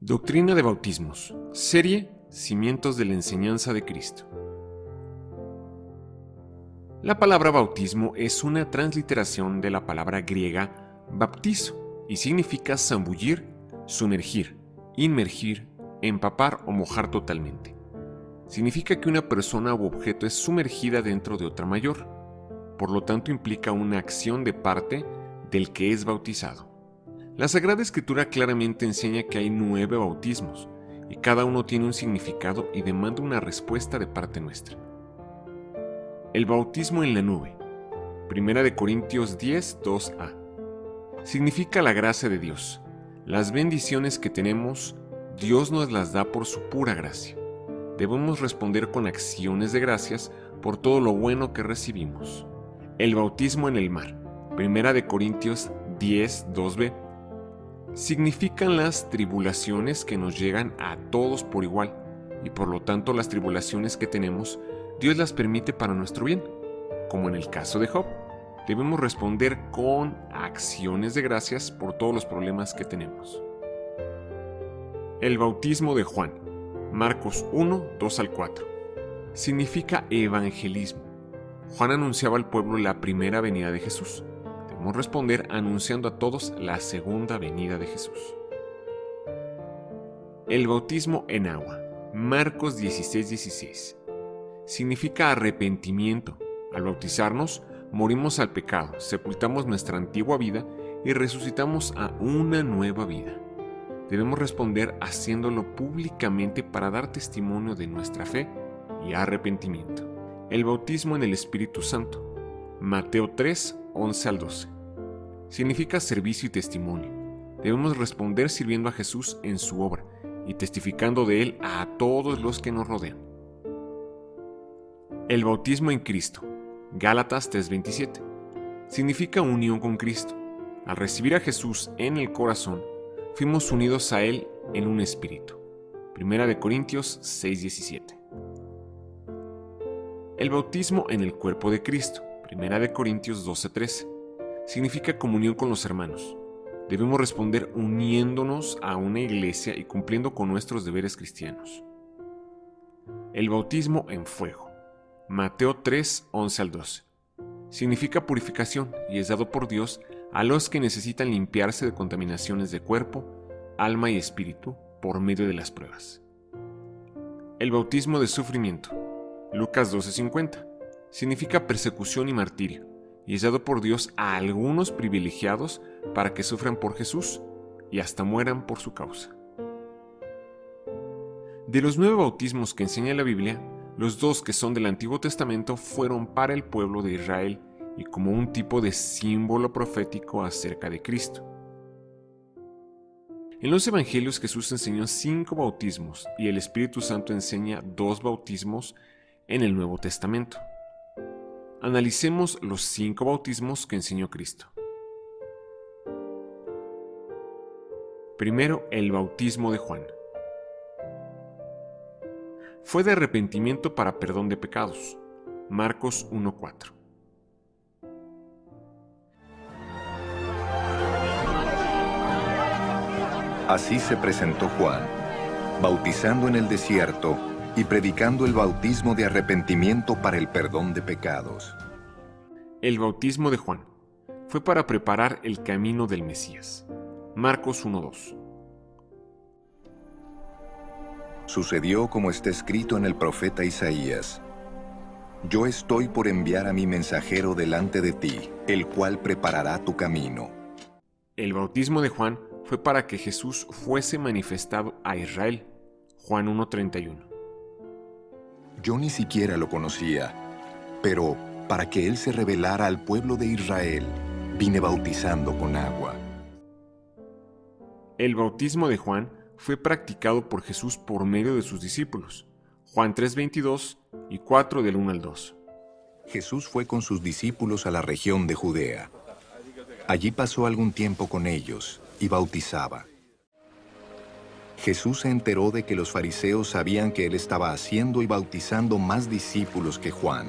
Doctrina de Bautismos. Serie Cimientos de la Enseñanza de Cristo. La palabra bautismo es una transliteración de la palabra griega baptizo y significa zambullir, sumergir, inmergir, empapar o mojar totalmente. Significa que una persona u objeto es sumergida dentro de otra mayor. Por lo tanto, implica una acción de parte del que es bautizado. La Sagrada Escritura claramente enseña que hay 9 bautismos, y cada uno tiene un significado y demanda una respuesta de parte nuestra. El bautismo en la nube, 1 Corintios 10, 2a. Significa la gracia de Dios. Las bendiciones que tenemos, Dios nos las da por su pura gracia. Debemos responder con acciones de gracias por todo lo bueno que recibimos. El bautismo en el mar, 1 Corintios 10, 2b. Significan las tribulaciones que nos llegan a todos por igual, y por lo tanto las tribulaciones que tenemos, Dios las permite para nuestro bien. Como en el caso de Job, debemos responder con acciones de gracias por todos los problemas que tenemos. El bautismo de Juan, Marcos 1, 2 al 4. Significa evangelismo. Juan anunciaba al pueblo la primera venida de Jesús. Debemos responder anunciando a todos la segunda venida de Jesús. El bautismo en agua, Marcos 16, 16. Significa arrepentimiento. Al bautizarnos, morimos al pecado, sepultamos nuestra antigua vida y resucitamos a una nueva vida. Debemos responder haciéndolo públicamente para dar testimonio de nuestra fe y arrepentimiento. El bautismo en el Espíritu Santo, Mateo 3, 11 al 12. Significa servicio y testimonio. Debemos responder sirviendo a Jesús en su obra y testificando de Él a todos los que nos rodean. El bautismo en Cristo, Gálatas 3:27. Significa unión con Cristo. Al recibir a Jesús en el corazón, fuimos unidos a Él en un espíritu. 1 Corintios 6:17. El bautismo en el cuerpo de Cristo, 1 Corintios 12:13. Significa comunión con los hermanos. Debemos responder uniéndonos a una iglesia y cumpliendo con nuestros deberes cristianos. El bautismo en fuego, Mateo 3, 11 al 12. Significa purificación y es dado por Dios a los que necesitan limpiarse de contaminaciones de cuerpo, alma y espíritu por medio de las pruebas. El bautismo de sufrimiento, Lucas 12:50. Significa persecución y martirio, y es dado por Dios a algunos privilegiados para que sufran por Jesús y hasta mueran por su causa. De los 9 bautismos que enseña la Biblia, los 2 que son del Antiguo Testamento fueron para el pueblo de Israel y como un tipo de símbolo profético acerca de Cristo. En los Evangelios Jesús enseñó 5 bautismos y el Espíritu Santo enseña 2 bautismos en el Nuevo Testamento. Analicemos los 5 bautismos que enseñó Cristo. Primero, el bautismo de Juan. Fue de arrepentimiento para perdón de pecados. Marcos 1:4. Así se presentó Juan, bautizando en el desierto y predicando el bautismo de arrepentimiento para el perdón de pecados. El bautismo de Juan fue para preparar el camino del Mesías. Marcos 1:2. Sucedió como está escrito en el profeta Isaías: Yo estoy por enviar a mi mensajero delante de ti, el cual preparará tu camino. El bautismo de Juan fue para que Jesús fuese manifestado a Israel. Juan 1:31. Yo ni siquiera lo conocía, pero para que él se revelara al pueblo de Israel, vine bautizando con agua. El bautismo de Juan fue practicado por Jesús por medio de sus discípulos. Juan 3:22 y 4 del 1 al 2. Jesús fue con sus discípulos a la región de Judea. Allí pasó algún tiempo con ellos y bautizaba. Jesús se enteró de que los fariseos sabían que él estaba haciendo y bautizando más discípulos que Juan,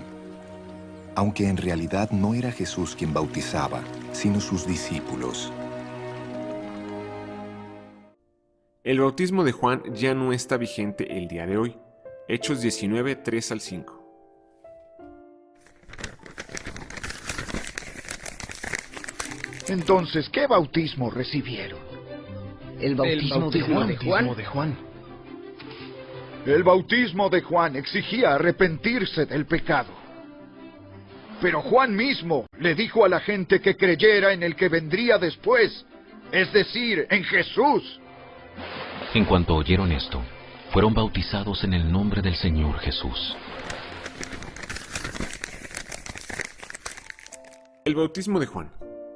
aunque en realidad no era Jesús quien bautizaba, sino sus discípulos. El bautismo de Juan ya no está vigente el día de hoy. Hechos 19, 3 al 5. Entonces, ¿qué bautismo recibieron? El bautismo de Juan. El bautismo de Juan exigía arrepentirse del pecado. Pero Juan mismo le dijo a la gente que creyera en el que vendría después, es decir, en Jesús. En cuanto oyeron esto, fueron bautizados en el nombre del Señor Jesús. El bautismo de Juan,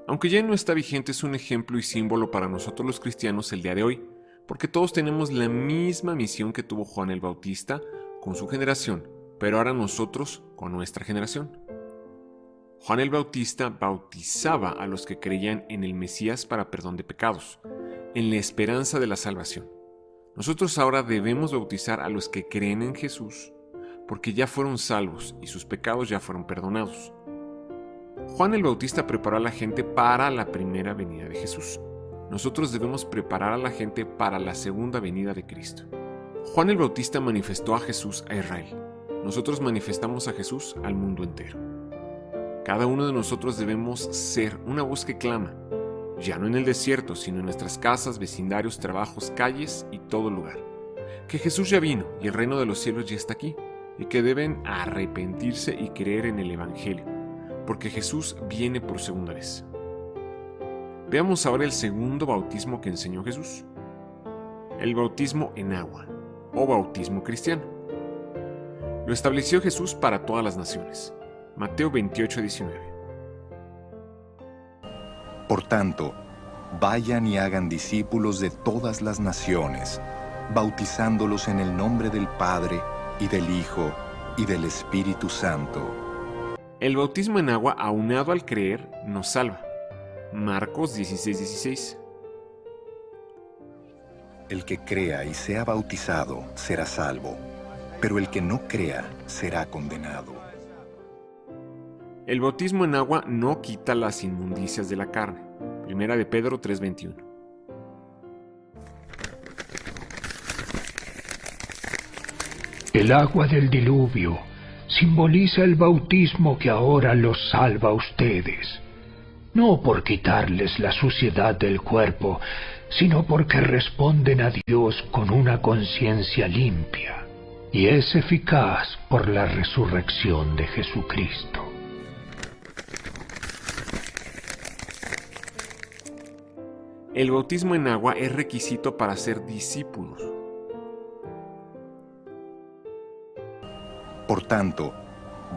aunque ya no está vigente, es un ejemplo y símbolo para nosotros los cristianos el día de hoy, porque todos tenemos la misma misión que tuvo Juan el Bautista con su generación, pero ahora nosotros con nuestra generación. Juan el Bautista bautizaba a los que creían en el Mesías para perdón de pecados, en la esperanza de la salvación. Nosotros ahora debemos bautizar a los que creen en Jesús, porque ya fueron salvos y sus pecados ya fueron perdonados. Juan el Bautista preparó a la gente para la primera venida de Jesús. Nosotros debemos preparar a la gente para la segunda venida de Cristo. Juan el Bautista manifestó a Jesús a Israel. Nosotros manifestamos a Jesús al mundo entero. Cada uno de nosotros debemos ser una voz que clama, ya no en el desierto, sino en nuestras casas, vecindarios, trabajos, calles y todo lugar. Que Jesús ya vino y el reino de los cielos ya está aquí, y que deben arrepentirse y creer en el Evangelio, porque Jesús viene por segunda vez. Veamos ahora el segundo bautismo que enseñó Jesús. El bautismo en agua, o bautismo cristiano. Lo estableció Jesús para todas las naciones. Mateo 28, 19. Por tanto, vayan y hagan discípulos de todas las naciones, bautizándolos en el nombre del Padre, y del Hijo, y del Espíritu Santo. El bautismo en agua, aunado al creer, nos salva. Marcos 16, 16. El que crea y sea bautizado será salvo, pero el que no crea será condenado. El bautismo en agua no quita las inmundicias de la carne. Primera de Pedro 3:21. El agua del diluvio simboliza el bautismo que ahora los salva a ustedes, no por quitarles la suciedad del cuerpo, sino porque responden a Dios con una conciencia limpia, y es eficaz por la resurrección de Jesucristo. El bautismo en agua es requisito para ser discípulos. Por tanto,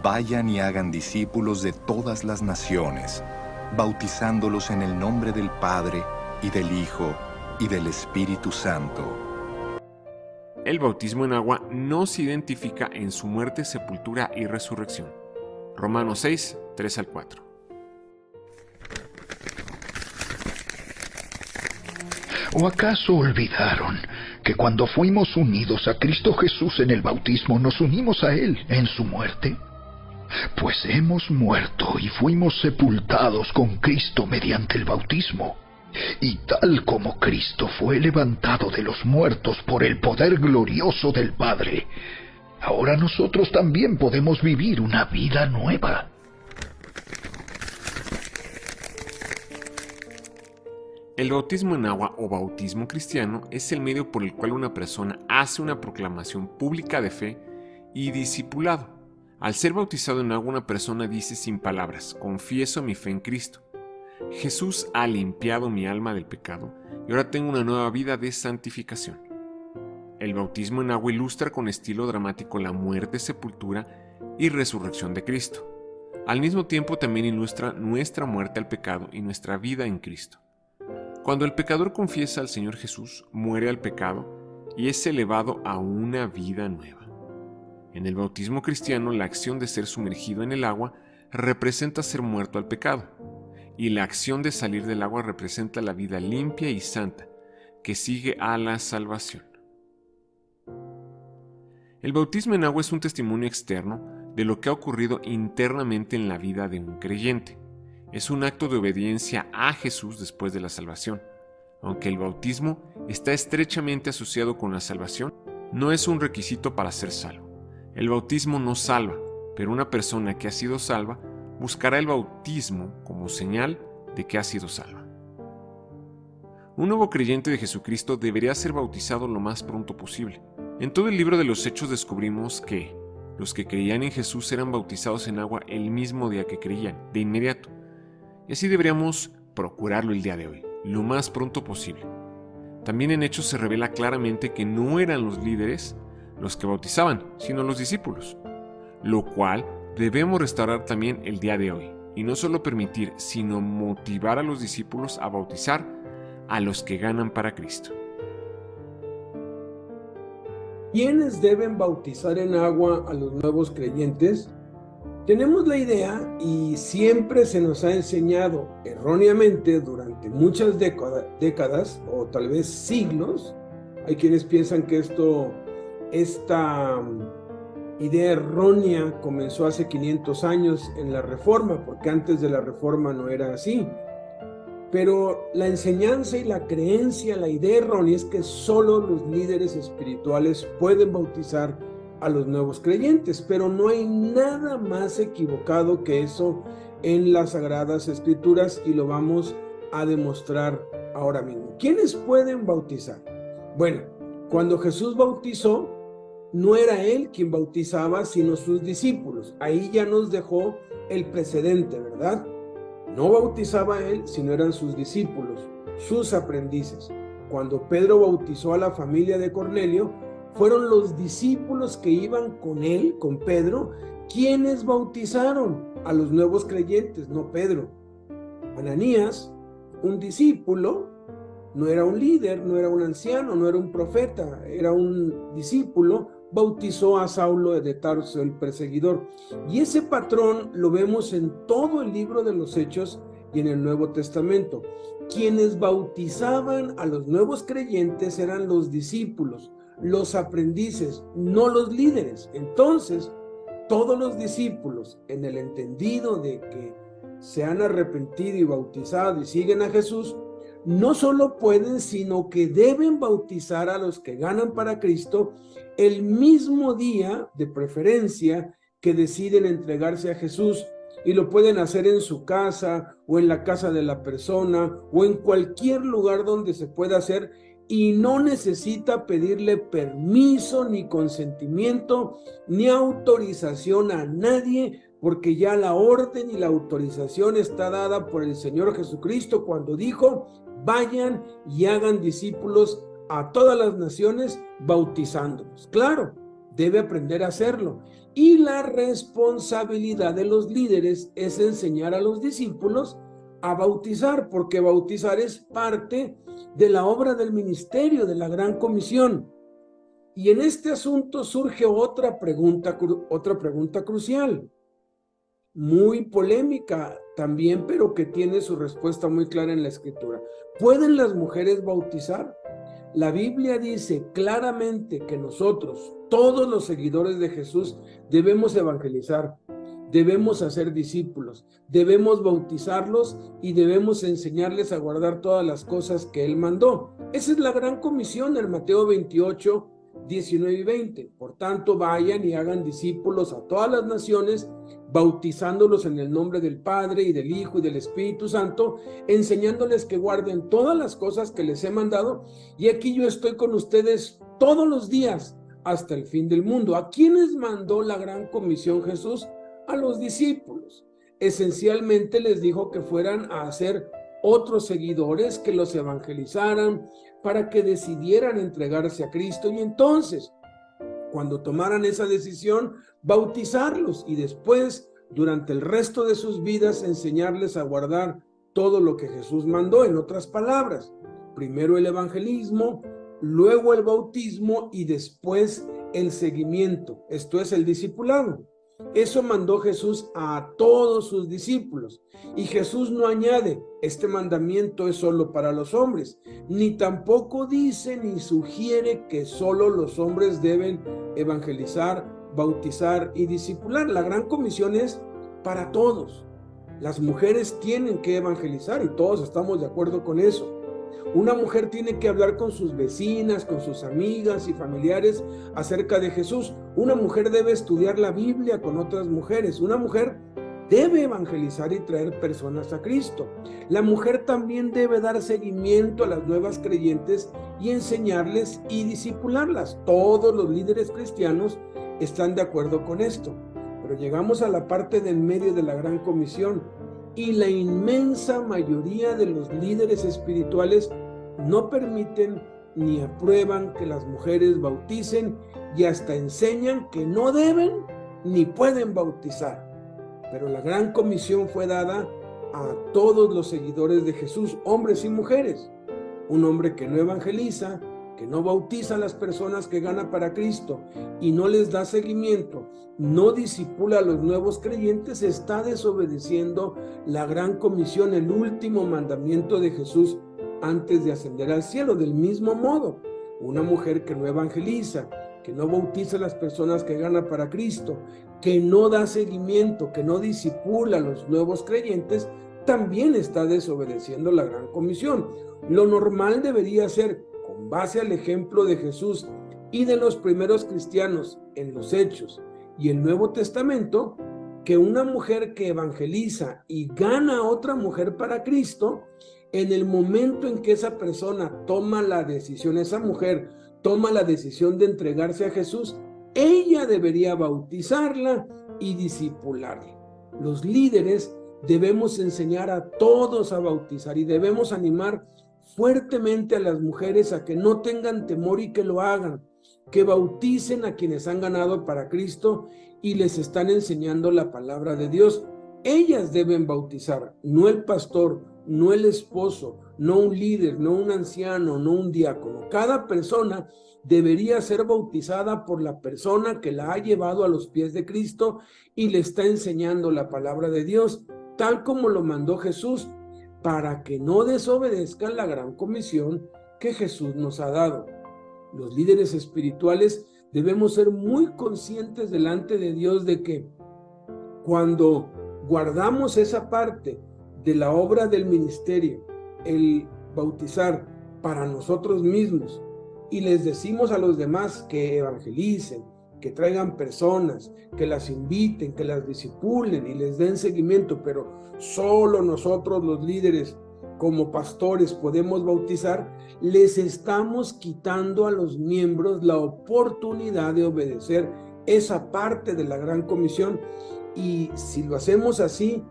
vayan y hagan discípulos de todas las naciones, bautizándolos en el nombre del Padre, y del Hijo, y del Espíritu Santo. El bautismo en agua nos identifica en su muerte, sepultura y resurrección. Romanos 6, 3 al 4. ¿O acaso olvidaron que cuando fuimos unidos a Cristo Jesús en el bautismo, nos unimos a Él en su muerte? Pues hemos muerto y fuimos sepultados con Cristo mediante el bautismo. Y tal como Cristo fue levantado de los muertos por el poder glorioso del Padre, ahora nosotros también podemos vivir una vida nueva. El bautismo en agua o bautismo cristiano es el medio por el cual una persona hace una proclamación pública de fe y discipulado. Al ser bautizado en agua, una persona dice sin palabras: confieso mi fe en Cristo. Jesús ha limpiado mi alma del pecado y ahora tengo una nueva vida de santificación. El bautismo en agua ilustra con estilo dramático la muerte, sepultura y resurrección de Cristo. Al mismo tiempo también ilustra nuestra muerte al pecado y nuestra vida en Cristo. Cuando el pecador confiesa al Señor Jesús, muere al pecado y es elevado a una vida nueva. En el bautismo cristiano, la acción de ser sumergido en el agua representa ser muerto al pecado, y la acción de salir del agua representa la vida limpia y santa que sigue a la salvación. El bautismo en agua es un testimonio externo de lo que ha ocurrido internamente en la vida de un creyente. Es un acto de obediencia a Jesús después de la salvación, aunque el bautismo está estrechamente asociado con la salvación, no es un requisito para ser salvo. El bautismo no salva, pero una persona que ha sido salva buscará el bautismo como señal de que ha sido salva. Un nuevo creyente de Jesucristo debería ser bautizado lo más pronto posible. En todo el libro de los Hechos descubrimos que los que creían en Jesús eran bautizados en agua el mismo día que creían, de inmediato. Y así deberíamos procurarlo el día de hoy, lo más pronto posible. También en Hechos se revela claramente que no eran los líderes los que bautizaban, sino los discípulos, lo cual debemos restaurar también el día de hoy, y no solo permitir, sino motivar a los discípulos a bautizar a los que ganan para Cristo. ¿Quiénes deben bautizar en agua a los nuevos creyentes? Tenemos la idea y siempre se nos ha enseñado erróneamente durante muchas décadas o tal vez siglos. Hay quienes piensan que esta idea errónea comenzó hace 500 años en la Reforma, porque antes de la Reforma no era así. Pero la enseñanza y la creencia, la idea errónea es que solo los líderes espirituales pueden bautizar a los nuevos creyentes, pero no hay nada más equivocado que eso en las Sagradas Escrituras y lo vamos a demostrar ahora mismo. ¿Quiénes pueden bautizar? Bueno, cuando Jesús bautizó, no era él quien bautizaba, sino sus discípulos. Ahí ya nos dejó el precedente, ¿verdad? No bautizaba él, sino eran sus discípulos, sus aprendices. Cuando Pedro bautizó a la familia de Cornelio, fueron los discípulos que iban con él, con Pedro, quienes bautizaron a los nuevos creyentes, no Pedro. Ananías, un discípulo, no era un líder, no era un anciano, no era un profeta, era un discípulo, bautizó a Saulo de Tarso, el perseguidor. Y ese patrón lo vemos en todo el libro de los Hechos y en el Nuevo Testamento. Quienes bautizaban a los nuevos creyentes eran los discípulos, los aprendices, no los líderes. Entonces, todos los discípulos, en el entendido de que se han arrepentido y bautizado y siguen a Jesús, no solo pueden, sino que deben bautizar a los que ganan para Cristo el mismo día, de preferencia, que deciden entregarse a Jesús, y lo pueden hacer en su casa o en la casa de la persona o en cualquier lugar donde se pueda hacer, y no necesita pedirle permiso, ni consentimiento, ni autorización a nadie, porque ya la orden y la autorización está dada por el Señor Jesucristo cuando dijo: vayan y hagan discípulos a todas las naciones, bautizándolos. Claro, debe aprender a hacerlo. Y la responsabilidad de los líderes es enseñar a los discípulos a bautizar, porque bautizar es parte de la obra del ministerio, de la gran comisión. Y en este asunto surge otra pregunta crucial, muy polémica también, pero que tiene su respuesta muy clara en la Escritura. ¿Pueden las mujeres bautizar? La Biblia dice claramente que nosotros, todos los seguidores de Jesús, debemos evangelizar, debemos hacer discípulos, debemos bautizarlos y debemos enseñarles a guardar todas las cosas que Él mandó. Esa es la gran comisión en Mateo 28, 19 y 20. Por tanto, vayan y hagan discípulos a todas las naciones, bautizándolos en el nombre del Padre y del Hijo y del Espíritu Santo, enseñándoles que guarden todas las cosas que les he mandado, y aquí yo estoy con ustedes todos los días hasta el fin del mundo. ¿A quiénes mandó la gran comisión Jesús? A los discípulos. Esencialmente les dijo que fueran a hacer otros seguidores, que los evangelizaran, para que decidieran entregarse a Cristo, y entonces, cuando tomaran esa decisión, bautizarlos, y después, durante el resto de sus vidas, enseñarles a guardar todo lo que Jesús mandó. En otras palabras, primero el evangelismo, luego el bautismo y después el seguimiento, esto es el discipulado. Eso mandó Jesús a todos sus discípulos, y Jesús no añade: este mandamiento es solo para los hombres, ni tampoco dice ni sugiere que solo los hombres deben evangelizar, bautizar y discipular. La gran comisión es para todos. Las mujeres tienen que evangelizar y todos estamos de acuerdo con eso. Una mujer tiene que hablar con sus vecinas, con sus amigas y familiares acerca de Jesús. Una mujer debe estudiar la Biblia con otras mujeres. Una mujer debe evangelizar y traer personas a Cristo. La mujer también debe dar seguimiento a las nuevas creyentes y enseñarles y discipularlas. Todos los líderes cristianos están de acuerdo con esto. Pero llegamos a la parte del medio de la Gran Comisión y la inmensa mayoría de los líderes espirituales no permiten ni aprueban que las mujeres bauticen y hasta enseñan que no deben ni pueden bautizar. Pero la Gran Comisión fue dada a todos los seguidores de Jesús, hombres y mujeres. Un hombre que no evangeliza, que no bautiza a las personas que gana para Cristo y no les da seguimiento, no discipula a los nuevos creyentes, está desobedeciendo la Gran Comisión, el último mandamiento de Jesús antes de ascender al cielo. Del mismo modo, una mujer que no evangeliza, que no bautiza a las personas que gana para Cristo, que no da seguimiento, que no discipula a los nuevos creyentes, también está desobedeciendo la Gran Comisión. Lo normal debería ser, con base al ejemplo de Jesús y de los primeros cristianos en los Hechos y el Nuevo Testamento, que una mujer que evangeliza y gana a otra mujer para Cristo, en el momento en que esa persona toma la decisión, esa mujer toma la decisión de entregarse a Jesús, ella debería bautizarla y discipularla. Los líderes debemos enseñar a todos a bautizar y debemos animar fuertemente a las mujeres a que no tengan temor y que lo hagan, que bauticen a quienes han ganado para Cristo y les están enseñando la palabra de Dios. Ellas deben bautizar, no el pastor, no el esposo, no un líder, no un anciano, no un diácono. Cada persona debería ser bautizada por la persona que la ha llevado a los pies de Cristo y le está enseñando la palabra de Dios, tal como lo mandó Jesús, para que no desobedezcan la Gran Comisión que Jesús nos ha dado. Los líderes espirituales debemos ser muy conscientes delante de Dios de que cuando guardamos esa parte de la obra del ministerio, el bautizar para nosotros mismos, y les decimos a los demás que evangelicen, que traigan personas, que las inviten, que las discipulen y les den seguimiento, pero solo nosotros los líderes como pastores podemos bautizar, les estamos quitando a los miembros la oportunidad de obedecer esa parte de la Gran Comisión. Y si lo hacemos así,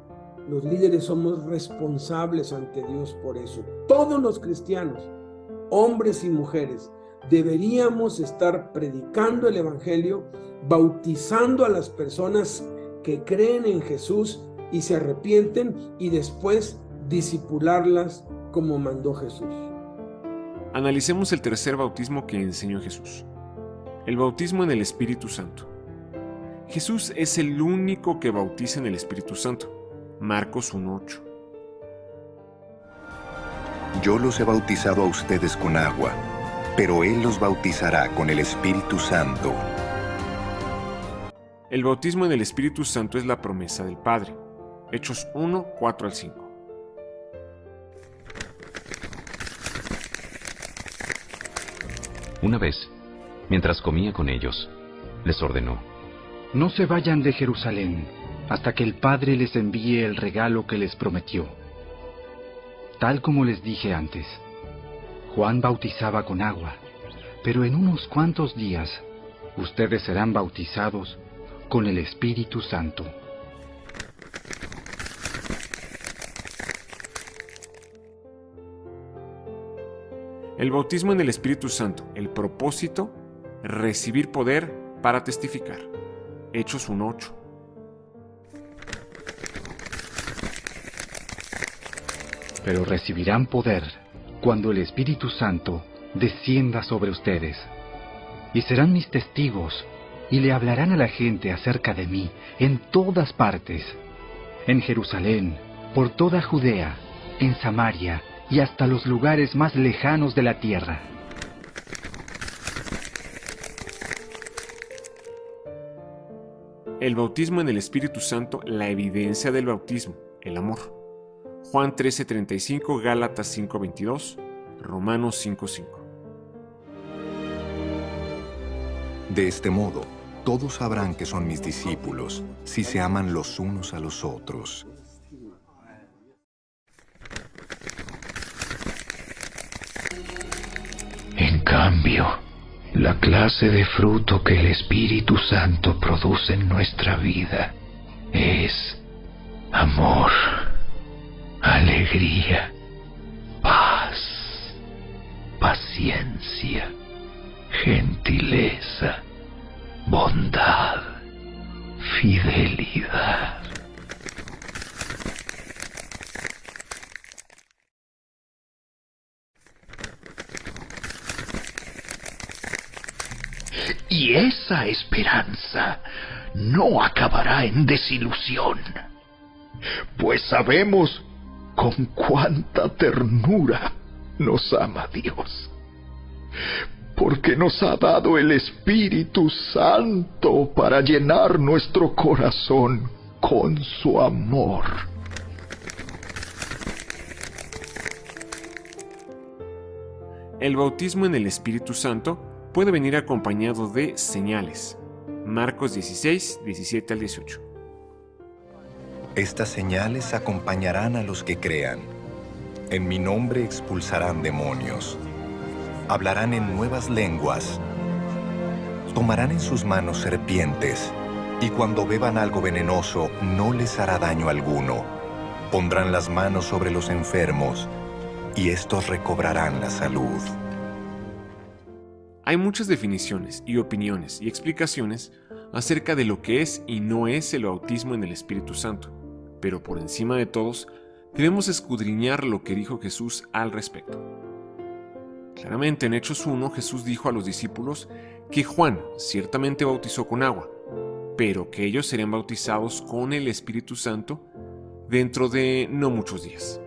los líderes somos responsables ante Dios por eso. Todos los cristianos, hombres y mujeres, deberíamos estar predicando el Evangelio, bautizando a las personas que creen en Jesús y se arrepienten y después discipularlas como mandó Jesús. Analicemos el tercer bautismo que enseñó Jesús: el bautismo en el Espíritu Santo. Jesús es el único que bautiza en el Espíritu Santo. Marcos 1:8. Yo los he bautizado a ustedes con agua, pero Él los bautizará con el Espíritu Santo. El bautismo en el Espíritu Santo es la promesa del Padre. Hechos 1:4-5. Una vez, mientras comía con ellos, les ordenó: No se vayan de Jerusalén hasta que el Padre les envíe el regalo que les prometió. Tal como les dije antes, Juan bautizaba con agua, pero en unos cuantos días ustedes serán bautizados con el Espíritu Santo. El bautismo en el Espíritu Santo, el propósito, recibir poder para testificar. Hechos 1:8. Pero recibirán poder cuando el Espíritu Santo descienda sobre ustedes. Y serán mis testigos, y le hablarán a la gente acerca de mí en todas partes, en Jerusalén, por toda Judea, en Samaria y hasta los lugares más lejanos de la tierra. El bautismo en el Espíritu Santo, la evidencia del bautismo, el amor. Juan 13:35, Gálatas 5:22, Romanos 5:5. De este modo, todos sabrán que son mis discípulos si se aman los unos a los otros. En cambio, la clase de fruto que el Espíritu Santo produce en nuestra vida es amor, alegría, paz, paciencia, gentileza, bondad, fidelidad. Y esa esperanza no acabará en desilusión, pues sabemos con cuánta ternura nos ama Dios, porque nos ha dado el Espíritu Santo para llenar nuestro corazón con su amor. El bautismo en el Espíritu Santo puede venir acompañado de señales. Marcos 16, 17 al 18. Estas señales acompañarán a los que crean. En mi nombre expulsarán demonios. Hablarán en nuevas lenguas. Tomarán en sus manos serpientes. Y cuando beban algo venenoso, no les hará daño alguno. Pondrán las manos sobre los enfermos, y estos recobrarán la salud. Hay muchas definiciones y opiniones y explicaciones acerca de lo que es y no es el bautismo en el Espíritu Santo, pero por encima de todos, debemos escudriñar lo que dijo Jesús al respecto. Claramente en Hechos 1, Jesús dijo a los discípulos que Juan ciertamente bautizó con agua, pero que ellos serían bautizados con el Espíritu Santo dentro de no muchos días.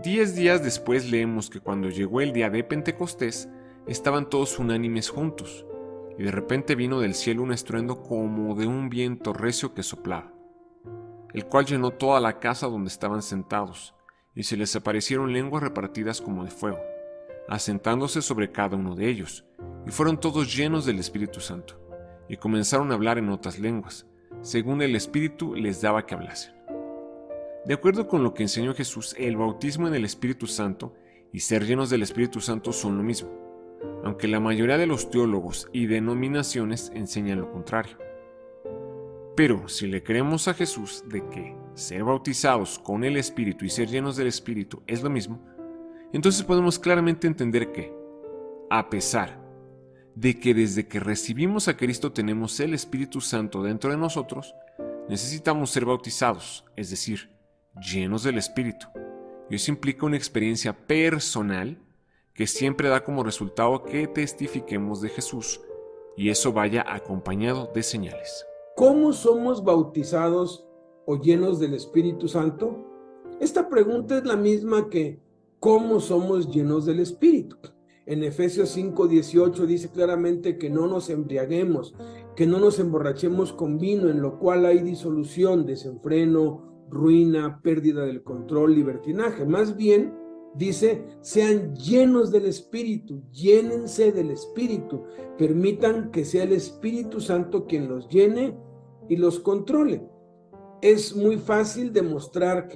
10 días después leemos que cuando llegó el día de Pentecostés, estaban todos unánimes juntos, y de repente vino del cielo un estruendo como de un viento recio que soplaba, el cual llenó toda la casa donde estaban sentados, y se les aparecieron lenguas repartidas como de fuego, asentándose sobre cada uno de ellos, y fueron todos llenos del Espíritu Santo, y comenzaron a hablar en otras lenguas, según el Espíritu les daba que hablasen. De acuerdo con lo que enseñó Jesús, el bautismo en el Espíritu Santo y ser llenos del Espíritu Santo son lo mismo, aunque la mayoría de los teólogos y denominaciones enseñan lo contrario. Pero si le creemos a Jesús de que ser bautizados con el Espíritu y ser llenos del Espíritu es lo mismo, entonces podemos claramente entender que, a pesar de que desde que recibimos a Cristo tenemos el Espíritu Santo dentro de nosotros, necesitamos ser bautizados, es decir, llenos del Espíritu. Y eso implica una experiencia personal que siempre da como resultado que testifiquemos de Jesús, y eso vaya acompañado de señales. ¿Cómo somos bautizados o llenos del Espíritu Santo? Esta pregunta es la misma que ¿cómo somos llenos del Espíritu? En Efesios 5:18 dice claramente que no nos embriaguemos, que no nos emborrachemos con vino, en lo cual hay disolución, desenfreno, ruina, pérdida del control, libertinaje. Más bien, dice, sean llenos del Espíritu, llénense del Espíritu, permitan que sea el Espíritu Santo quien los llene y los controle. Es muy fácil demostrar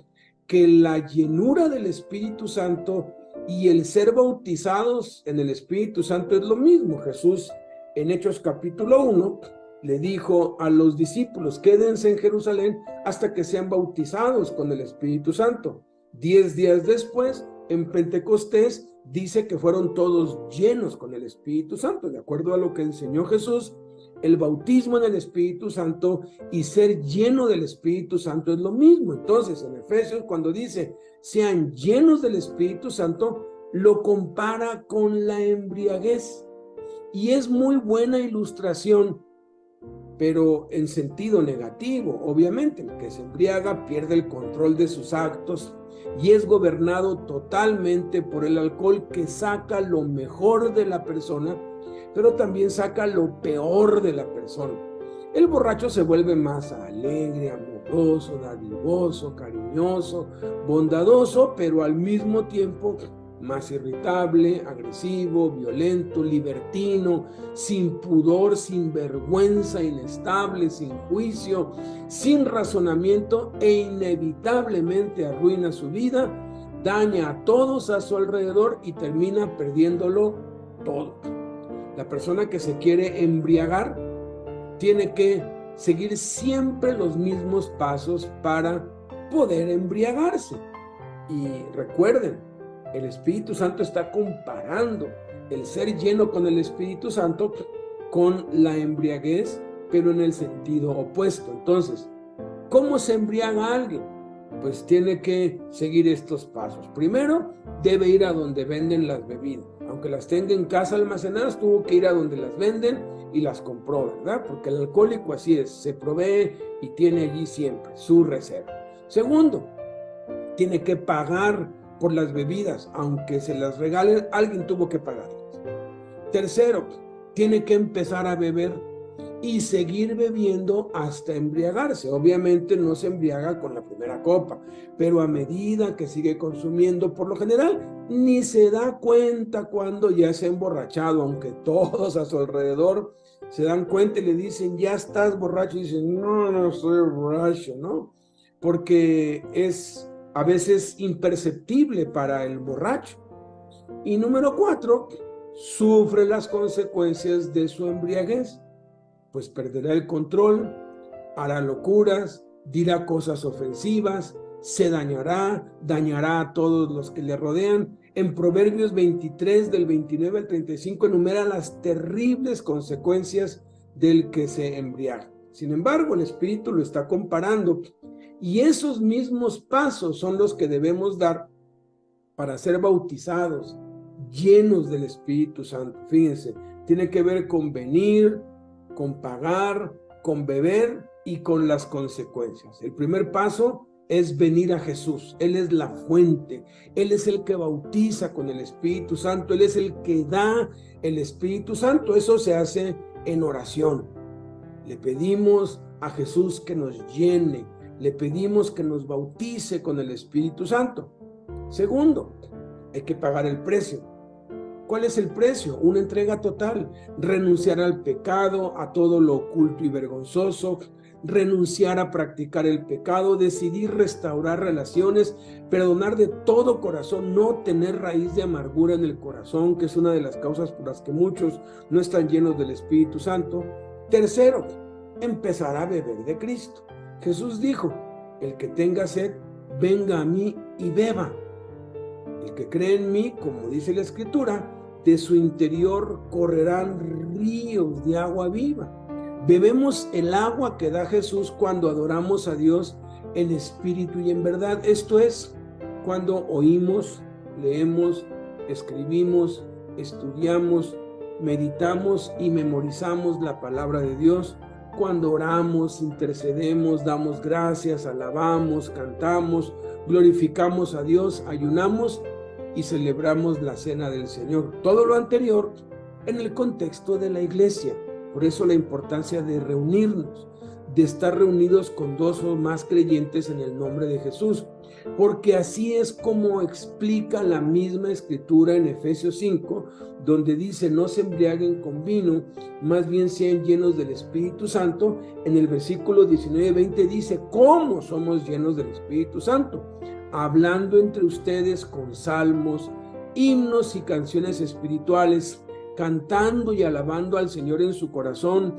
que la llenura del Espíritu Santo y el ser bautizados en el Espíritu Santo es lo mismo. Jesús en Hechos capítulo 1 le dijo a los discípulos, quédense en Jerusalén hasta que sean bautizados con el Espíritu Santo. 10 días después, en Pentecostés, dice que fueron todos llenos con el Espíritu Santo. De acuerdo a lo que enseñó Jesús, el bautismo en el Espíritu Santo y ser lleno del Espíritu Santo es lo mismo. Entonces, en Efesios, cuando dice, sean llenos del Espíritu Santo, lo compara con la embriaguez. Y es muy buena ilustración, pero en sentido negativo. Obviamente, el que se embriaga pierde el control de sus actos y es gobernado totalmente por el alcohol, que saca lo mejor de la persona, pero también saca lo peor de la persona. El borracho se vuelve más alegre, amoroso, dadivoso, cariñoso, bondadoso, pero al mismo tiempo más irritable, agresivo, violento, libertino, sin pudor, sin vergüenza, inestable, sin juicio, sin razonamiento e inevitablemente arruina su vida, daña a todos a su alrededor y termina perdiéndolo todo. La persona que se quiere embriagar tiene que seguir siempre los mismos pasos para poder embriagarse. Y recuerden, el Espíritu Santo está comparando el ser lleno con el Espíritu Santo con la embriaguez, pero en el sentido opuesto. Entonces, ¿cómo se embriaga alguien? Pues tiene que seguir estos pasos. Primero, debe ir a donde venden las bebidas. Aunque las tenga en casa almacenadas, tuvo que ir a donde las venden y las compró, ¿verdad? Porque el alcohólico así es, se provee y tiene allí siempre su reserva. Segundo, tiene que pagar por las bebidas, aunque se las regalen, alguien tuvo que pagarlas. Tercero, tiene que empezar a beber y seguir bebiendo hasta embriagarse. Obviamente no se embriaga con la primera copa, pero a medida que sigue consumiendo, por lo general, ni se da cuenta cuando ya se ha emborrachado, aunque todos a su alrededor se dan cuenta y le dicen, ya estás borracho, y dicen, no, no estoy borracho, ¿no? Porque es a veces imperceptible para el borracho. Y número 4, sufre las consecuencias de su embriaguez, pues perderá el control, hará locuras, dirá cosas ofensivas, se dañará a todos los que le rodean. En Proverbios 23, del 29 al 35, enumera las terribles consecuencias del que se embriaga. Sin embargo, el Espíritu lo está comparando, y esos mismos pasos son los que debemos dar para ser bautizados, llenos del Espíritu Santo. Fíjense, tiene que ver con venir, con pagar, con beber y con las consecuencias. El primer paso es venir a Jesús. Él es la fuente, Él es el que bautiza con el Espíritu Santo, Él es el que da el Espíritu Santo. Eso se hace en oración. Le pedimos a Jesús que nos llene, le pedimos que nos bautice con el Espíritu Santo. Segundo, hay que pagar el precio. ¿Cuál es el precio? Una entrega total, renunciar al pecado, a todo lo oculto y vergonzoso, renunciar a practicar el pecado, decidir restaurar relaciones, perdonar de todo corazón, no tener raíz de amargura en el corazón, que es una de las causas por las que muchos no están llenos del Espíritu Santo. Tercero, empezar a beber de Cristo. Jesús dijo, el que tenga sed, venga a mí y beba. El que cree en mí, como dice la Escritura, de su interior correrán ríos de agua viva. Bebemos el agua que da Jesús cuando adoramos a Dios en espíritu y en verdad. Esto es, cuando oímos, leemos, escribimos, estudiamos, meditamos y memorizamos la palabra de Dios, cuando oramos, intercedemos, damos gracias, alabamos, cantamos, glorificamos a Dios, ayunamos y celebramos la cena del Señor. Todo lo anterior en el contexto de la iglesia. Por eso la importancia de reunirnos, de estar reunidos con 2 o más creyentes en el nombre de Jesús, porque así es como explica la misma Escritura en Efesios 5, donde dice, no se embriaguen con vino, más bien sean llenos del Espíritu Santo. En el versículo 19-20 dice, ¿cómo somos llenos del Espíritu Santo? Hablando entre ustedes con salmos, himnos y canciones espirituales, cantando y alabando al Señor en su corazón,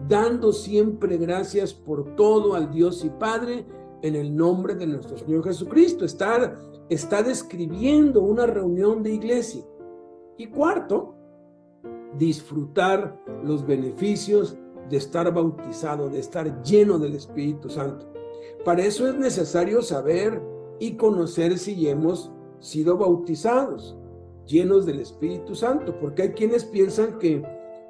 dando siempre gracias por todo al Dios y Padre, en el nombre de nuestro Señor Jesucristo. Está describiendo una reunión de iglesia. Y cuarto, disfrutar los beneficios de estar bautizado, de estar lleno del Espíritu Santo. Para eso es necesario saber y conocer si hemos sido bautizados, llenos del Espíritu Santo, porque hay quienes piensan que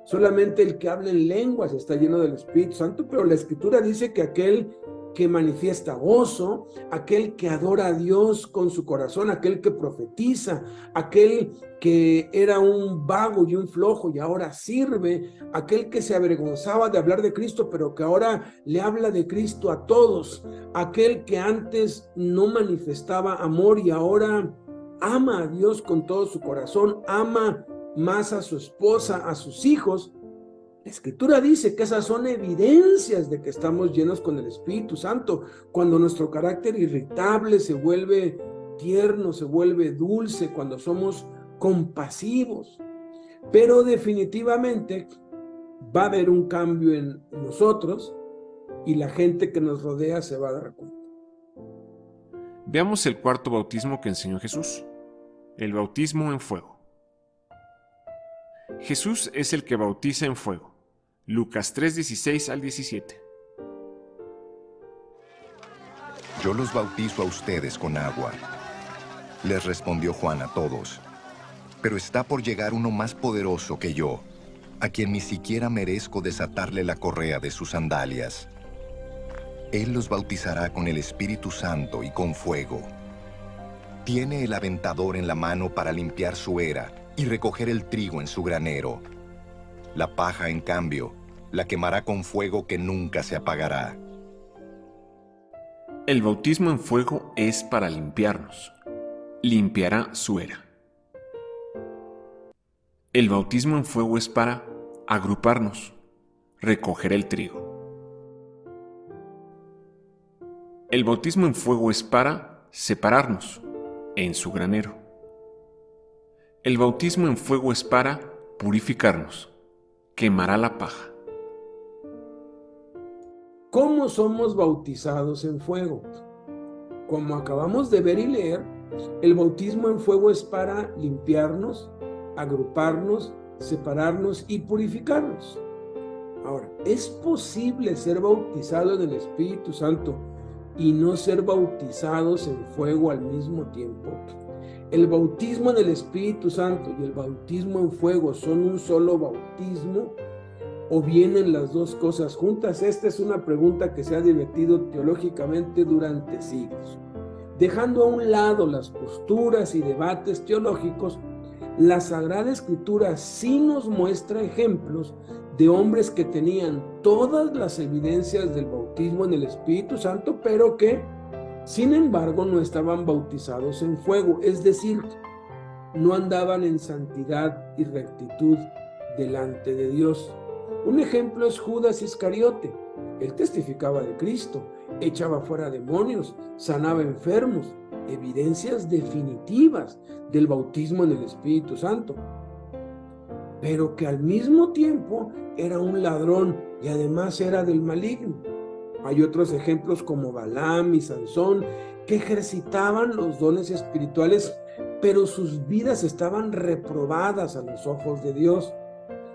solamente el que habla en lenguas está lleno del Espíritu Santo, pero la Escritura dice que aquel que manifiesta gozo, aquel que adora a Dios con su corazón, aquel que profetiza, aquel que era un vago y un flojo y ahora sirve, aquel que se avergonzaba de hablar de Cristo, pero que ahora le habla de Cristo a todos, aquel que antes no manifestaba amor y ahora ama a Dios con todo su corazón, ama más a su esposa, a sus hijos, la Escritura dice que esas son evidencias de que estamos llenos con el Espíritu Santo. Cuando nuestro carácter irritable se vuelve tierno, se vuelve dulce, cuando somos compasivos. Pero definitivamente va a haber un cambio en nosotros y la gente que nos rodea se va a dar cuenta. Veamos el cuarto bautismo que enseñó Jesús, el bautismo en fuego. Jesús es el que bautiza en fuego. Lucas 3:16 al 17. Yo los bautizo a ustedes con agua. Les respondió Juan a todos. Pero está por llegar uno más poderoso que yo, a quien ni siquiera merezco desatarle la correa de sus sandalias. Él los bautizará con el Espíritu Santo y con fuego. Tiene el aventador en la mano para limpiar su era y recoger el trigo en su granero. La paja, en cambio, la quemará con fuego que nunca se apagará. El bautismo en fuego es para limpiarnos. Limpiará su era. El bautismo en fuego es para agruparnos, recoger el trigo. El bautismo en fuego es para separarnos, en su granero. El bautismo en fuego es para purificarnos, quemará la paja. ¿Cómo somos bautizados en fuego? Como acabamos de ver y leer, el bautismo en fuego es para limpiarnos, agruparnos, separarnos y purificarnos. Ahora, ¿es posible ser bautizado en el Espíritu Santo y no ser bautizados en fuego al mismo tiempo? El bautismo en el Espíritu Santo y el bautismo en fuego son un solo bautismo, ¿o vienen las dos cosas juntas? Esta es una pregunta que se ha debatido teológicamente durante siglos. Dejando a un lado las posturas y debates teológicos, la Sagrada Escritura sí nos muestra ejemplos de hombres que tenían todas las evidencias del bautismo en el Espíritu Santo, pero que, sin embargo, no estaban bautizados en fuego, es decir, no andaban en santidad y rectitud delante de Dios. Un ejemplo es Judas Iscariote. Él testificaba de Cristo, echaba fuera demonios, sanaba enfermos, evidencias definitivas del bautismo en el Espíritu Santo, pero que al mismo tiempo era un ladrón y además era del maligno. Hay otros ejemplos como Balaam y Sansón, que ejercitaban los dones espirituales, pero sus vidas estaban reprobadas a los ojos de Dios.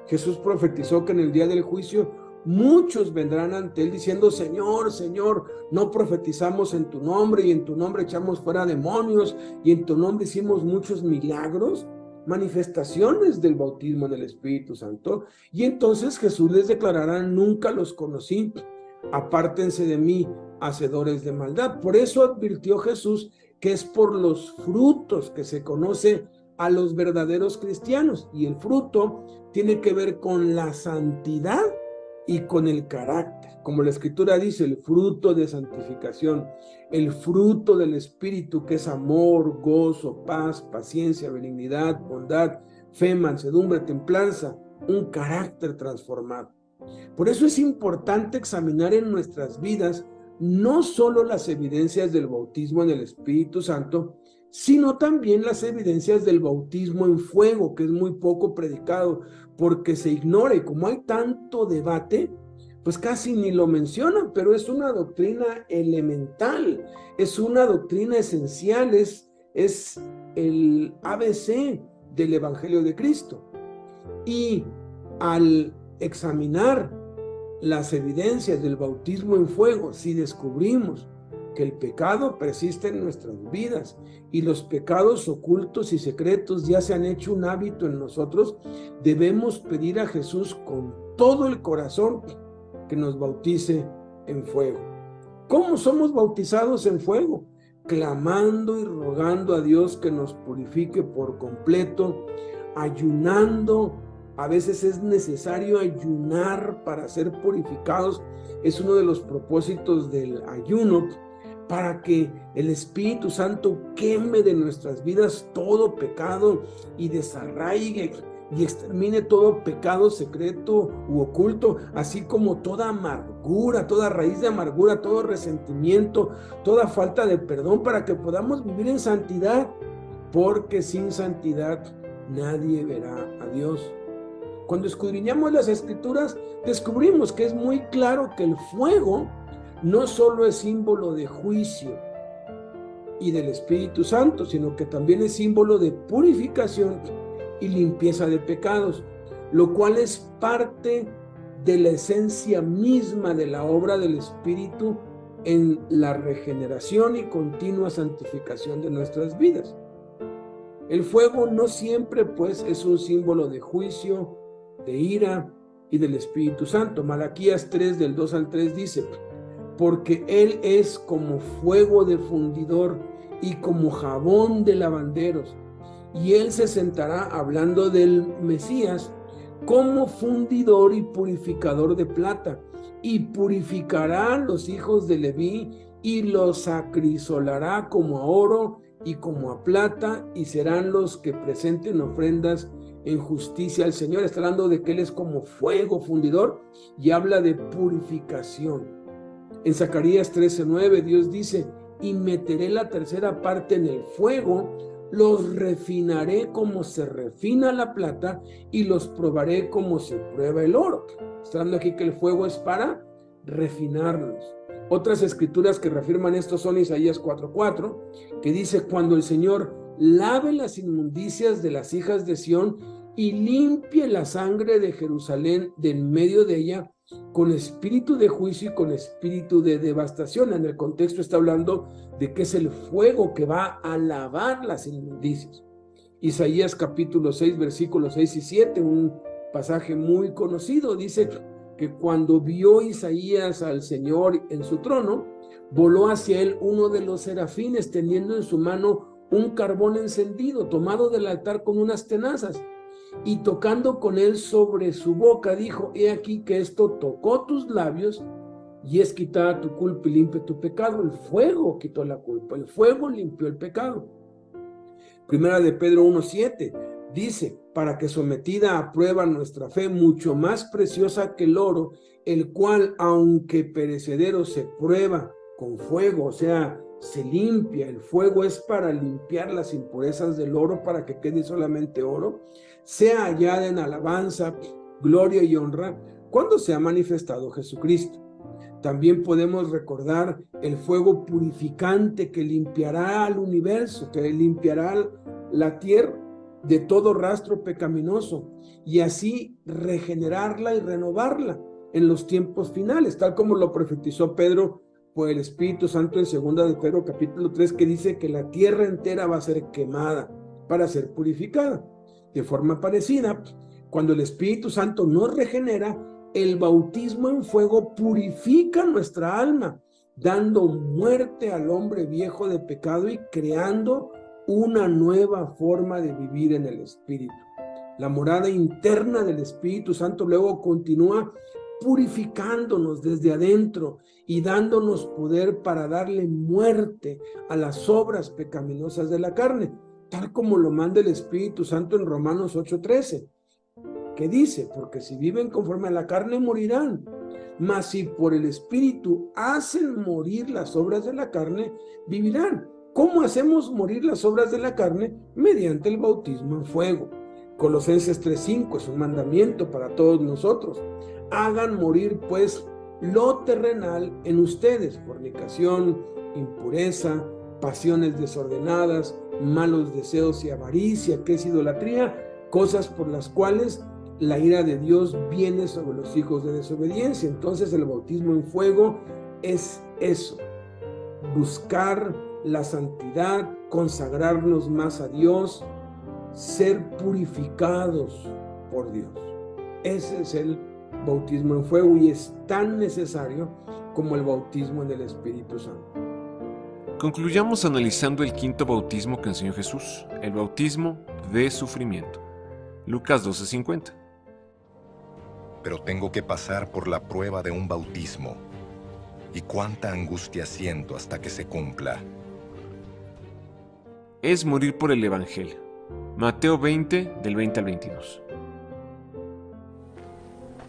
Jesús profetizó que en el día del juicio muchos vendrán ante él diciendo: Señor, Señor, no profetizamos en tu nombre, y en tu nombre echamos fuera demonios, y en tu nombre hicimos muchos milagros, manifestaciones del bautismo en el Espíritu Santo. Y entonces Jesús les declarará: nunca los conocí, apártense de mí, hacedores de maldad. Por eso advirtió Jesús que es por los frutos que se conoce a los verdaderos cristianos, y el fruto tiene que ver con la santidad y con el carácter. Como la Escritura dice, el fruto de santificación, el fruto del Espíritu, que es amor, gozo, paz, paciencia, benignidad, bondad, fe, mansedumbre, templanza, un carácter transformado. Por eso es importante examinar en nuestras vidas no solo las evidencias del bautismo en el Espíritu Santo, sino también las evidencias del bautismo en fuego, que es muy poco predicado, porque se ignora, y como hay tanto debate, pues casi ni lo mencionan, pero es una doctrina elemental, es una doctrina esencial, es el ABC del Evangelio de Cristo. Y al examinar las evidencias del bautismo en fuego, si descubrimos que el pecado persiste en nuestras vidas y los pecados ocultos y secretos ya se han hecho un hábito en nosotros, debemos pedir a Jesús con todo el corazón que nos bautice en fuego. ¿Cómo somos bautizados en fuego? Clamando y rogando a Dios que nos purifique por completo, ayunando. A veces es necesario ayunar para ser purificados. Es uno de los propósitos del ayuno, para que el Espíritu Santo queme de nuestras vidas todo pecado y desarraigue y extermine todo pecado secreto u oculto, así como toda amargura, toda raíz de amargura, todo resentimiento, toda falta de perdón, para que podamos vivir en santidad, porque sin santidad nadie verá a Dios. Cuando escudriñamos las Escrituras, descubrimos que es muy claro que el fuego no solo es símbolo de juicio y del Espíritu Santo, sino que también es símbolo de purificación y limpieza de pecados, lo cual es parte de la esencia misma de la obra del Espíritu en la regeneración y continua santificación de nuestras vidas. El fuego no siempre, pues, es un símbolo de juicio, de ira y del Espíritu Santo. Malaquías 3, del 2 al 3 dice: porque Él es como fuego de fundidor y como jabón de lavanderos, y Él se sentará, hablando del Mesías, como fundidor y purificador de plata, y purificará a los hijos de Leví, y los acrisolará como a oro y como a plata, y serán los que presenten ofrendas en justicia al Señor. Está hablando de que Él es como fuego fundidor y habla de purificación. En Zacarías 13:9 Dios dice: y meteré la tercera parte en el fuego, los refinaré como se refina la plata y los probaré como se prueba el oro. Está hablando aquí que el fuego es para refinarnos. Otras escrituras que reafirman esto son Isaías 4:4, que dice: cuando el Señor lave las inmundicias de las hijas de Sión y limpie la sangre de Jerusalén de en medio de ella, con espíritu de juicio y con espíritu de devastación. En el contexto está hablando de que es el fuego que va a lavar las inmundicias. Isaías capítulo 6, versículos 6 y 7, un pasaje muy conocido, dice que cuando vio Isaías al Señor en su trono, voló hacia él uno de los serafines, teniendo en su mano un carbón encendido, tomado del altar con unas tenazas. Y tocando con él sobre su boca, dijo: he aquí que esto tocó tus labios, y es quitada tu culpa y limpia tu pecado. El fuego quitó la culpa, el fuego limpió el pecado. Primera de Pedro 1:7 dice: para que sometida a prueba nuestra fe, mucho más preciosa que el oro, el cual, aunque perecedero, se prueba con fuego, o sea, se limpia. El fuego es para limpiar las impurezas del oro, para que quede solamente oro, sea hallada en alabanza, gloria y honra cuando se ha manifestado Jesucristo. También podemos recordar el fuego purificante que limpiará al universo, que limpiará la tierra de todo rastro pecaminoso, y así regenerarla y renovarla en los tiempos finales, tal como lo profetizó Pedro por el Espíritu Santo en 2 de Pedro capítulo 3, que dice que la tierra entera va a ser quemada para ser purificada. De forma parecida, cuando el Espíritu Santo nos regenera, el bautismo en fuego purifica nuestra alma, dando muerte al hombre viejo de pecado y creando una nueva forma de vivir en el Espíritu. La morada interna del Espíritu Santo luego continúa purificándonos desde adentro y dándonos poder para darle muerte a las obras pecaminosas de la carne, tal como lo manda el Espíritu Santo en Romanos 8:13, que dice: porque si viven conforme a la carne morirán, mas si por el Espíritu hacen morir las obras de la carne, vivirán. ¿Cómo hacemos morir las obras de la carne? Mediante el bautismo en fuego. Colosenses 3:5 es un mandamiento para todos nosotros: hagan morir pues lo terrenal en ustedes, fornicación, impureza, pasiones desordenadas, malos deseos y avaricia, que es idolatría, cosas por las cuales la ira de Dios viene sobre los hijos de desobediencia. Entonces el bautismo en fuego es eso: buscar la santidad, consagrarnos más a Dios, ser purificados por Dios. Ese es el bautismo en fuego, y es tan necesario como el bautismo en el Espíritu Santo. Concluyamos analizando el quinto bautismo que enseñó Jesús, el bautismo de sufrimiento. Lucas 12:50. Pero tengo que pasar por la prueba de un bautismo, y cuánta angustia siento hasta que se cumpla. Es morir por el Evangelio. Mateo 20, del 20 al 22.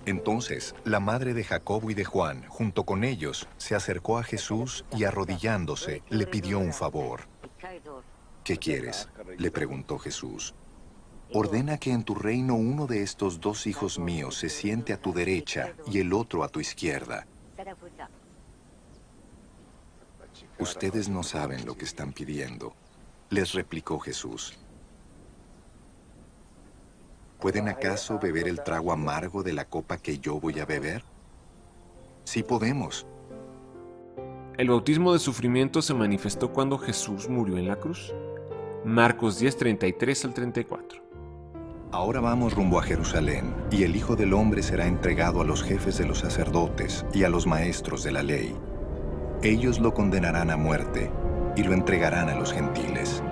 Entonces, la madre de Jacobo y de Juan, junto con ellos, se acercó a Jesús y arrodillándose, le pidió un favor. ¿Qué quieres?, le preguntó Jesús. Ordena que en tu reino uno de estos dos hijos míos se siente a tu derecha y el otro a tu izquierda. Ustedes no saben lo que están pidiendo, les replicó Jesús. ¿Pueden acaso beber el trago amargo de la copa que yo voy a beber? Sí podemos. El bautismo de sufrimiento se manifestó cuando Jesús murió en la cruz. Marcos 10, 33 al 34. Ahora vamos rumbo a Jerusalén, y el Hijo del Hombre será entregado a los jefes de los sacerdotes y a los maestros de la ley. Ellos lo condenarán a muerte y lo entregarán a los gentiles.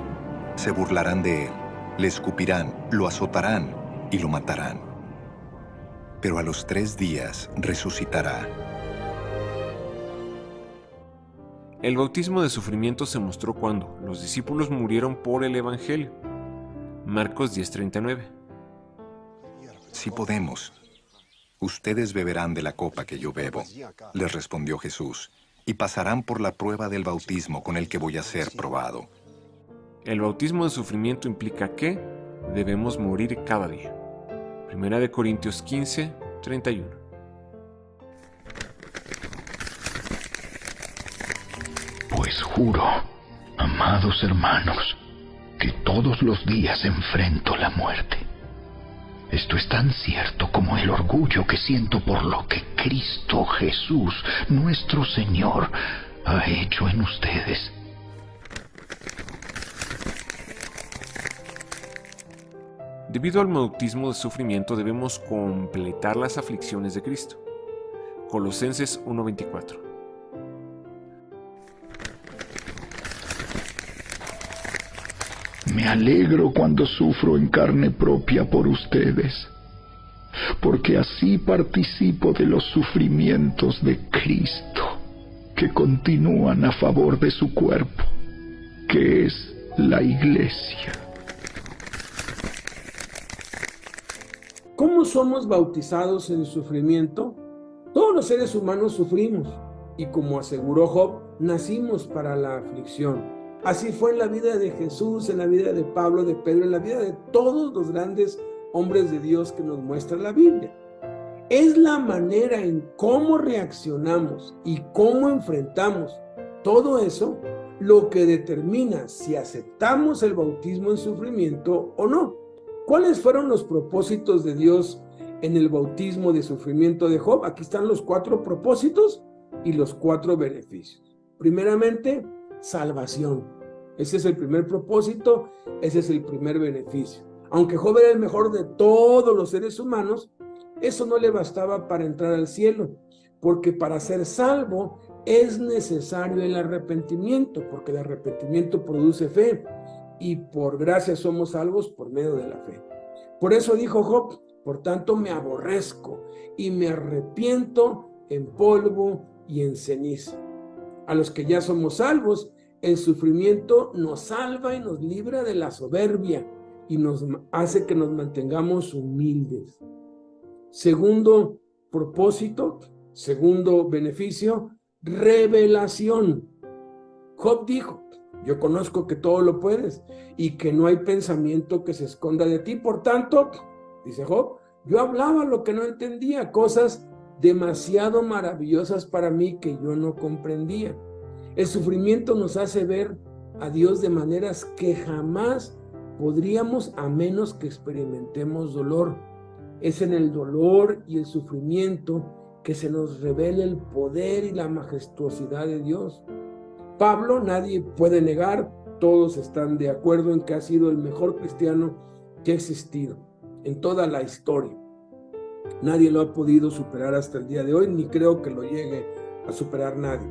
Se burlarán de él, le escupirán, lo azotarán y lo matarán. Pero a los 3 días resucitará. El bautismo de sufrimiento se mostró cuando los discípulos murieron por el Evangelio. Marcos 10:39. Sí podemos. Ustedes beberán de la copa que yo bebo, les respondió Jesús, y pasarán por la prueba del bautismo con el que voy a ser probado. El bautismo de sufrimiento implica que debemos morir cada día. 1 Corintios 15, 31. Pues juro, amados hermanos, que todos los días enfrento la muerte. Esto es tan cierto como el orgullo que siento por lo que Cristo Jesús, nuestro Señor, ha hecho en ustedes. Debido al bautismo de sufrimiento debemos completar las aflicciones de Cristo. Colosenses 1:24. Me alegro cuando sufro en carne propia por ustedes, porque así participo de los sufrimientos de Cristo, que continúan a favor de su cuerpo, que es la Iglesia. ¿Cómo somos bautizados en sufrimiento? Todos los seres humanos sufrimos, y como aseguró Job, nacimos para la aflicción. Así fue en la vida de Jesús, en la vida de Pablo, de Pedro, en la vida de todos los grandes hombres de Dios que nos muestra la Biblia. Es la manera en cómo reaccionamos y cómo enfrentamos todo eso lo que determina si aceptamos el bautismo en sufrimiento o no. ¿Cuáles fueron los propósitos de Dios en el bautismo de sufrimiento de Job? Aquí están los 4 propósitos y los 4 beneficios. Primeramente, salvación. Ese es el primer propósito, ese es el primer beneficio. Aunque Job era el mejor de todos los seres humanos, eso no le bastaba para entrar al cielo, porque para ser salvo es necesario el arrepentimiento, porque el arrepentimiento produce fe, y por gracia somos salvos por medio de la fe. Por eso dijo Job, por tanto me aborrezco y me arrepiento en polvo y en ceniza. A los que ya somos salvos, el sufrimiento nos salva y nos libra de la soberbia y nos hace que nos mantengamos humildes. Segundo propósito, segundo beneficio, revelación. Job dijo, yo conozco que todo lo puedes y que no hay pensamiento que se esconda de ti. Por tanto, dice Job, yo hablaba lo que no entendía, cosas demasiado maravillosas para mí que yo no comprendía. El sufrimiento nos hace ver a Dios de maneras que jamás podríamos a menos que experimentemos dolor. Es en el dolor y el sufrimiento que se nos revela el poder y la majestuosidad de Dios. Pablo, nadie puede negar, todos están de acuerdo en que ha sido el mejor cristiano que ha existido en toda la historia. Nadie lo ha podido superar hasta el día de hoy, ni creo que lo llegue a superar nadie.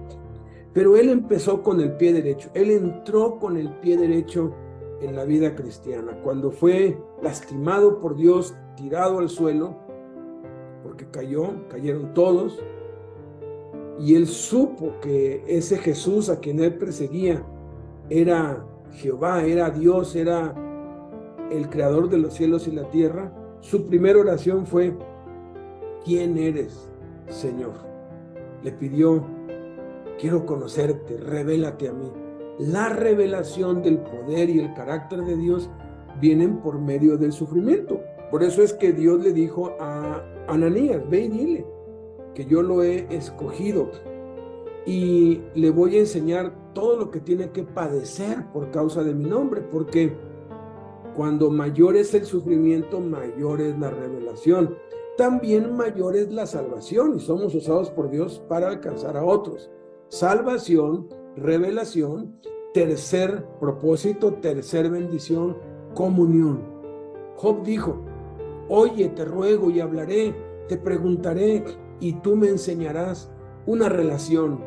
Pero él empezó con el pie derecho, él entró con el pie derecho en la vida cristiana. Cuando fue lastimado por Dios, tirado al suelo, porque cayeron todos, y él supo que ese Jesús a quien él perseguía era Jehová, era Dios, era el creador de los cielos y la tierra, su primera oración fue: ¿quién eres, Señor? Le pidió: quiero conocerte, revélate a mí. La revelación del poder y el carácter de Dios vienen por medio del sufrimiento. Por eso es que Dios le dijo a Ananías: ve y dile que yo lo he escogido y le voy a enseñar todo lo que tiene que padecer por causa de mi nombre, porque cuando mayor es el sufrimiento, mayor es la revelación. También mayor es la salvación, y somos usados por Dios para alcanzar a otros. Salvación, revelación, tercer propósito, tercer bendición, comunión. Job dijo: oye, te ruego y hablaré, te preguntaré y tú me enseñarás. Una relación,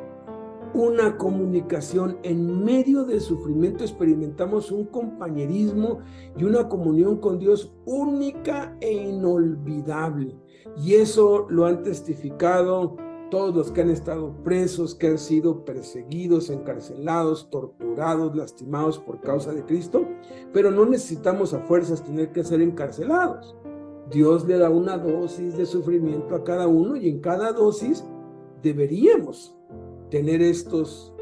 una comunicación. En medio del sufrimiento experimentamos un compañerismo y una comunión con Dios única e inolvidable. Y eso lo han testificado todos los que han estado presos, que han sido perseguidos, encarcelados, torturados, lastimados por causa de Cristo. Pero no necesitamos a fuerzas tener que ser encarcelados. Dios le da una dosis de sufrimiento a cada uno, y en cada dosis deberíamos tener estos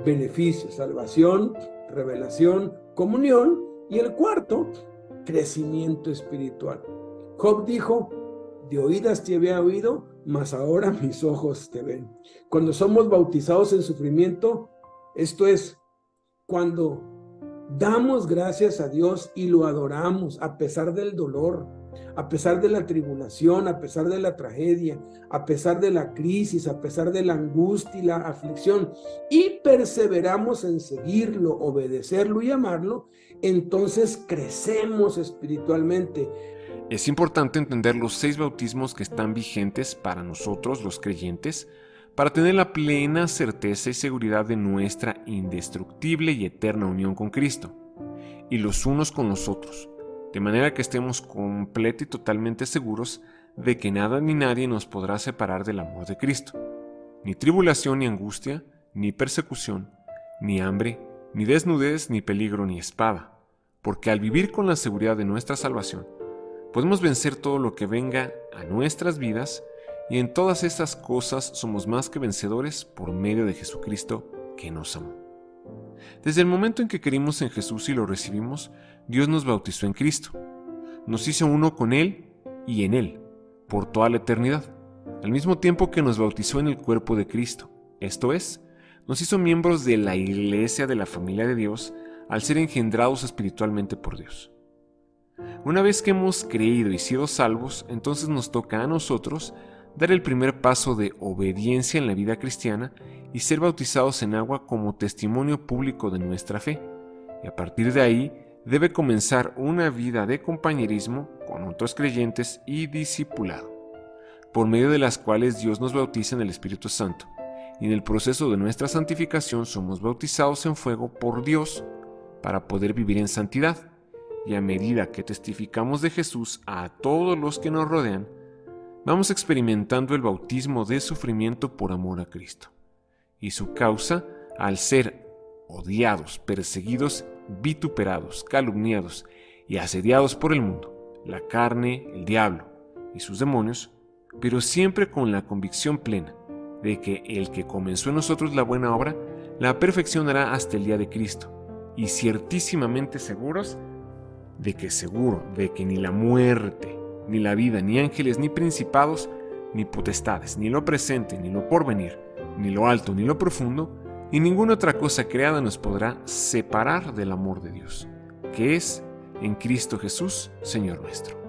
beneficios: salvación, revelación, comunión, y el cuarto, crecimiento espiritual. Job dijo: de oídas te había oído, mas ahora mis ojos te ven. Cuando somos bautizados en sufrimiento, esto es, cuando damos gracias a Dios y lo adoramos a pesar del dolor, a pesar de la tribulación, a pesar de la tragedia, a pesar de la crisis, a pesar de la angustia y la aflicción, y perseveramos en seguirlo, obedecerlo y amarlo, entonces crecemos espiritualmente. Es importante entender los 6 bautismos que están vigentes para nosotros, los creyentes, para tener la plena certeza y seguridad de nuestra indestructible y eterna unión con Cristo, y los unos con los otros, de manera que estemos completa y totalmente seguros de que nada ni nadie nos podrá separar del amor de Cristo. Ni tribulación ni angustia, ni persecución, ni hambre, ni desnudez, ni peligro, ni espada, porque al vivir con la seguridad de nuestra salvación, podemos vencer todo lo que venga a nuestras vidas, y en todas estas cosas somos más que vencedores por medio de Jesucristo, que nos amó. Desde el momento en que creímos en Jesús y lo recibimos, Dios nos bautizó en Cristo. Nos hizo uno con Él y en Él, por toda la eternidad, al mismo tiempo que nos bautizó en el cuerpo de Cristo. Esto es, nos hizo miembros de la iglesia de la familia de Dios al ser engendrados espiritualmente por Dios. Una vez que hemos creído y sido salvos, entonces nos toca a nosotros dar el primer paso de obediencia en la vida cristiana y ser bautizados en agua como testimonio público de nuestra fe. Y a partir de ahí debe comenzar una vida de compañerismo con otros creyentes y discipulado, por medio de las cuales Dios nos bautiza en el Espíritu Santo, y en el proceso de nuestra santificación somos bautizados en fuego por Dios para poder vivir en santidad. Y a medida que testificamos de Jesús a todos los que nos rodean, vamos experimentando el bautismo de sufrimiento por amor a Cristo. Y su causa, al ser odiados, perseguidos, vituperados, calumniados y asediados por el mundo, la carne, el diablo y sus demonios, pero siempre con la convicción plena de que el que comenzó en nosotros la buena obra, la perfeccionará hasta el día de Cristo, y ciertísimamente seguros de que ni la muerte, ni la vida, ni ángeles, ni principados, ni potestades, ni lo presente, ni lo porvenir, ni lo alto, ni lo profundo, y ninguna otra cosa creada nos podrá separar del amor de Dios, que es en Cristo Jesús, Señor nuestro.